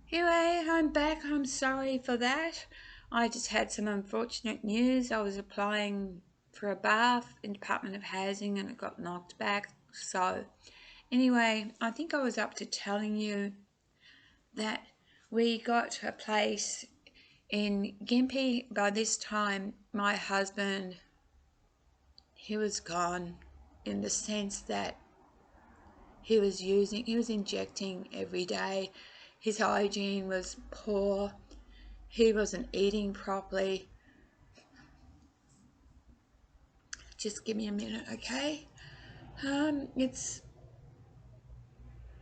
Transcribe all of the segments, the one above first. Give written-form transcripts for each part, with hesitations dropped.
Anyway, I'm back. I'm sorry for that. I just had some unfortunate news. I was applying for a bath in Department of Housing and it got knocked back. So, anyway, I think I was up to telling you that we got a place in Gympie. By this time, my husband, he was gone in the sense that he was injecting every day. His hygiene was poor. He wasn't eating properly. Just give me a minute, okay? It's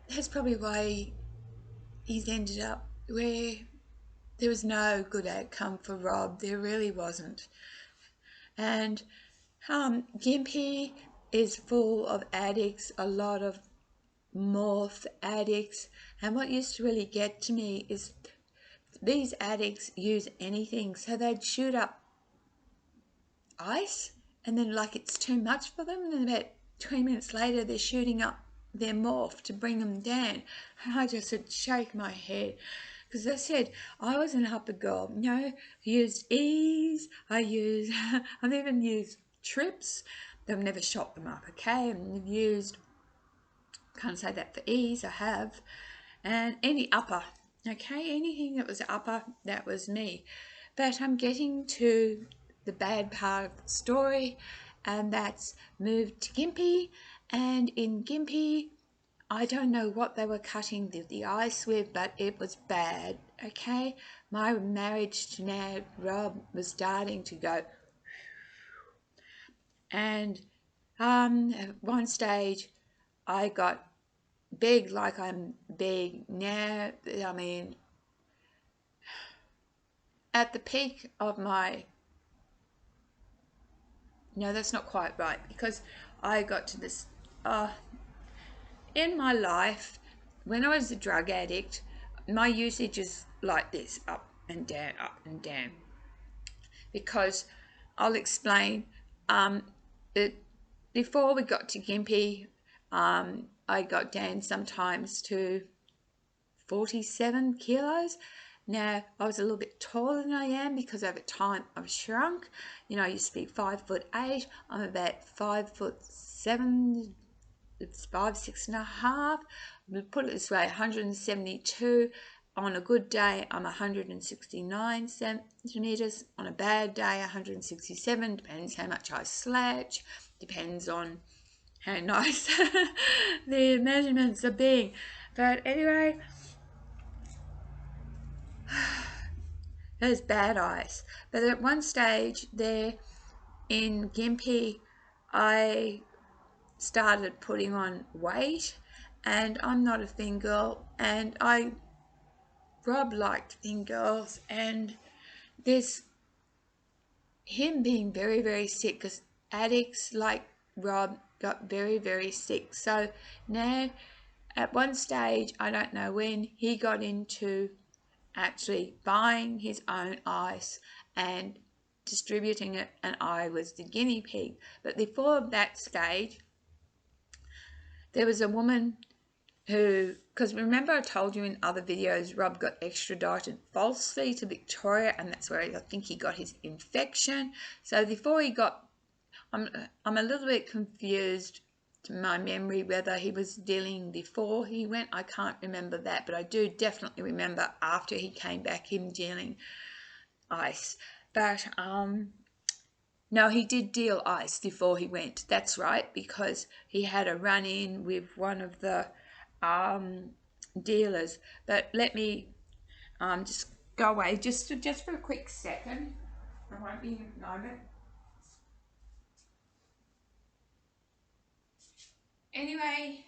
That's probably why he's ended up where there was no good outcome for Rob. There really wasn't. And Gympie is full of addicts, a lot of morph addicts. And what used to really get to me is these addicts use anything. So they'd shoot up ice and then like it's too much for them, and then about 20 minutes later they're shooting up their morph to bring them down. And I just would shake my head because I said I was an upper girl. I used E's, I've even used trips. They've never shot them up, okay? And I've used, can't say that for E's, I have, and any upper, okay? Anything that was upper, that was me. But I'm getting to the bad part of the story, and that's moved to Gympie. And in Gympie, I don't know what they were cutting the ice with, but it was bad, okay? My marriage to now Rob was starting to go. And at one stage, I got big like I'm big now. I mean, at the peak of my, no, that's not quite right, because I got to this, in my life, when I was a drug addict, my usage is like this, up and down, because I'll explain. It, before we got to Gympie, I got down sometimes to 47 kilos. Now, I was a little bit taller than I am because over time I've shrunk. I used to be 5'8". I'm about 5'7", 5'6.5". Put it this way, 172. On a good day, I'm 169 centimeters. On a bad day, 167. Depends how much I slouch. Depends on how nice the measurements are being. But anyway, there's bad ice. But at one stage there in Gympie, I started putting on weight, and I'm not a thin girl, and Rob liked thin girls, and there's him being very, very sick because addicts like Rob got very, very sick. So now at one stage, I don't know when, he got into actually buying his own ice and distributing it, and I was the guinea pig. But before that stage, there was a woman who, because remember I told you in other videos, Rob got extradited falsely to Victoria, and that's where I think he got his infection. So before he got, I'm a little bit confused to my memory whether he was dealing before he went. I can't remember that, but I do definitely remember after he came back him dealing ice. But no, he did deal ice before he went. That's right, because he had a run-in with one of the dealers. But let me just go away just for a quick second. I won't be in a moment. Anyway,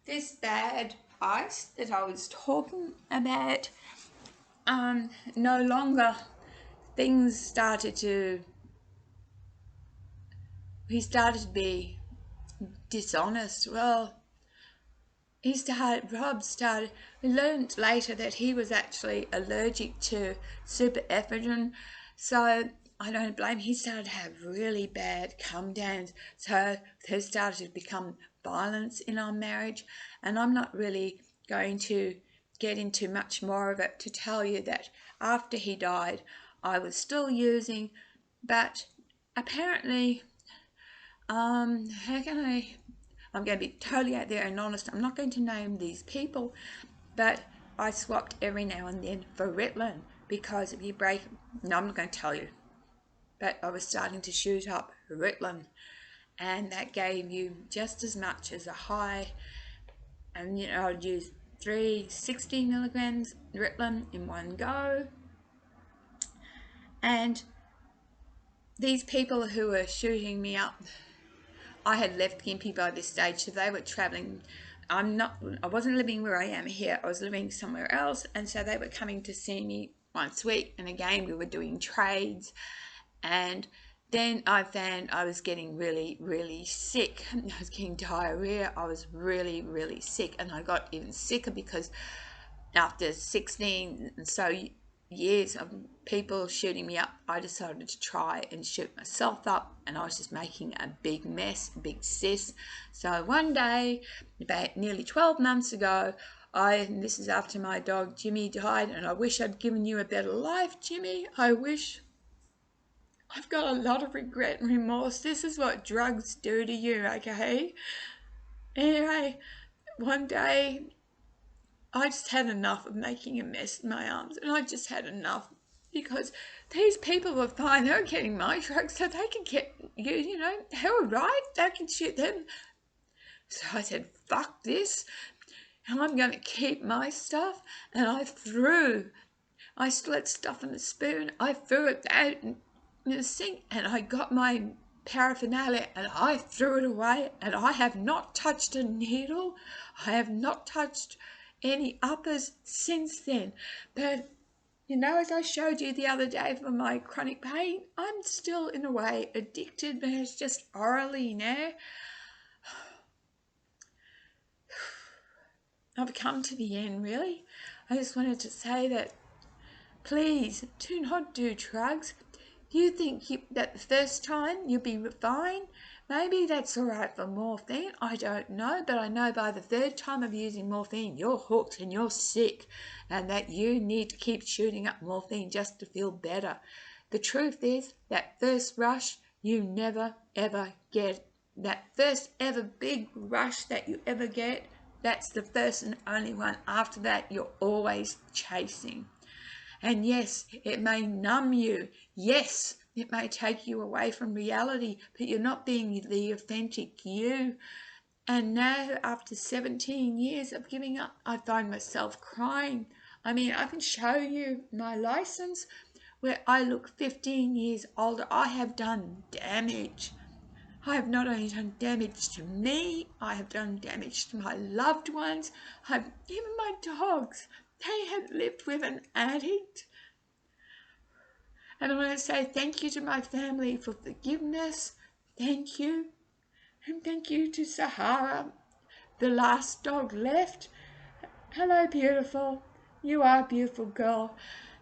this bad ice that I was talking about, no longer, things started to, he started to be dishonest. Well, Rob started, we learned later that he was actually allergic to superephedrine, so I don't blame him. He started to have really bad come downs, so there started to become violence in our marriage, and I'm not really going to get into much more of it to tell you that after he died, I was still using, but apparently, I'm going to be totally out there and honest. I'm not going to name these people, but I swapped every now and then for Ritalin because if you break, no, I'm not going to tell you, but I was starting to shoot up Ritalin, and that gave you just as much as a high. And I'd use 360 milligrams Ritalin in one go. And these people who were shooting me up, I had left Gympie by this stage, so they were traveling. I wasn't living where I am here. I was living somewhere else, and so they were coming to see me once a week. And again, we were doing trades, and then I found I was getting really, really sick. I was getting diarrhea. I was really, really sick, and I got even sicker because after 16 and so years of people shooting me up, I decided to try and shoot myself up, and I was just making a big mess, a big sis. So one day, about nearly 12 months ago, and this is after my dog Jimmy died, and I wish I'd given you a better life, Jimmy. I wish. I've got a lot of regret and remorse. This is what drugs do to you, okay? Anyway, one day I just had enough of making a mess in my arms, and I just had enough because these people were fine. They were getting my drugs, so they could get you, they were right. They can shoot them. So I said, fuck this, and I'm going to keep my stuff. And I still had stuff in the spoon. I threw it out in the sink, and I got my paraphernalia and I threw it away, and I have not touched a needle. I have not touched any uppers since then. But as I showed you the other day for my chronic pain, I'm still in a way addicted, but it's just orally now. I've come to the end, really. I just wanted to say that please do not do drugs. You think that the first time you'll be fine? Maybe that's all right for morphine. I don't know, but I know by the third time of using morphine, you're hooked and you're sick, and that you need to keep shooting up morphine just to feel better. The truth is, that first rush, you never ever get. That first ever big rush that you ever get, that's the first and only one. After that, you're always chasing. And yes, it may numb you. Yes, it may take you away from reality, but you're not being the authentic you. And now, after 17 years of giving up, I find myself crying. I mean, I can show you my license where I look 15 years older. I have done damage. I have not only done damage to me, I have done damage to my loved ones. Even my dogs. They had lived with an addict. And I want to say thank you to my family for forgiveness. Thank you. And thank you to Sahara, the last dog left. Hello, beautiful. You are a beautiful girl.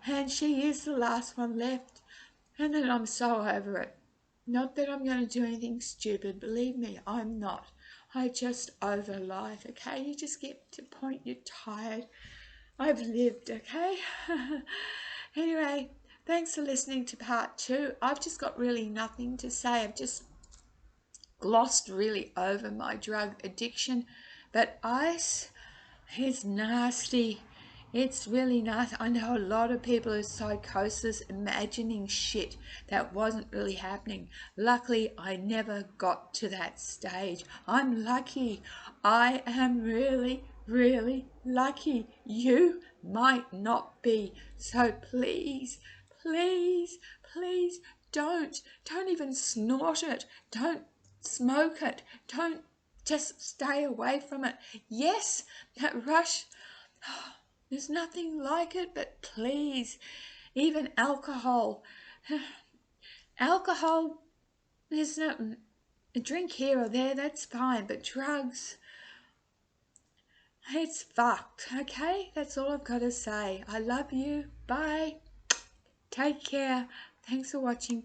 And she is the last one left. And then I'm so over it. Not that I'm going to do anything stupid. Believe me, I'm not. I just over life, okay? You just get to a point you're tired. I've lived, okay? Anyway, thanks for listening to part 2. I've just got really nothing to say. I've just glossed really over my drug addiction. But ice is nasty. It's really nice. I know a lot of people with psychosis imagining shit that wasn't really happening. Luckily, I never got to that stage. I'm lucky. I am really, really lucky. You might not be. So please, please, please don't even snort it. Don't smoke it. Don't just stay away from it. Yes, that rush. There's nothing like it, but please, even alcohol. Alcohol, there's no a drink here or there, that's fine, but drugs, it's fucked, okay? That's all I've got to say. I love you. Bye. Take care. Thanks for watching.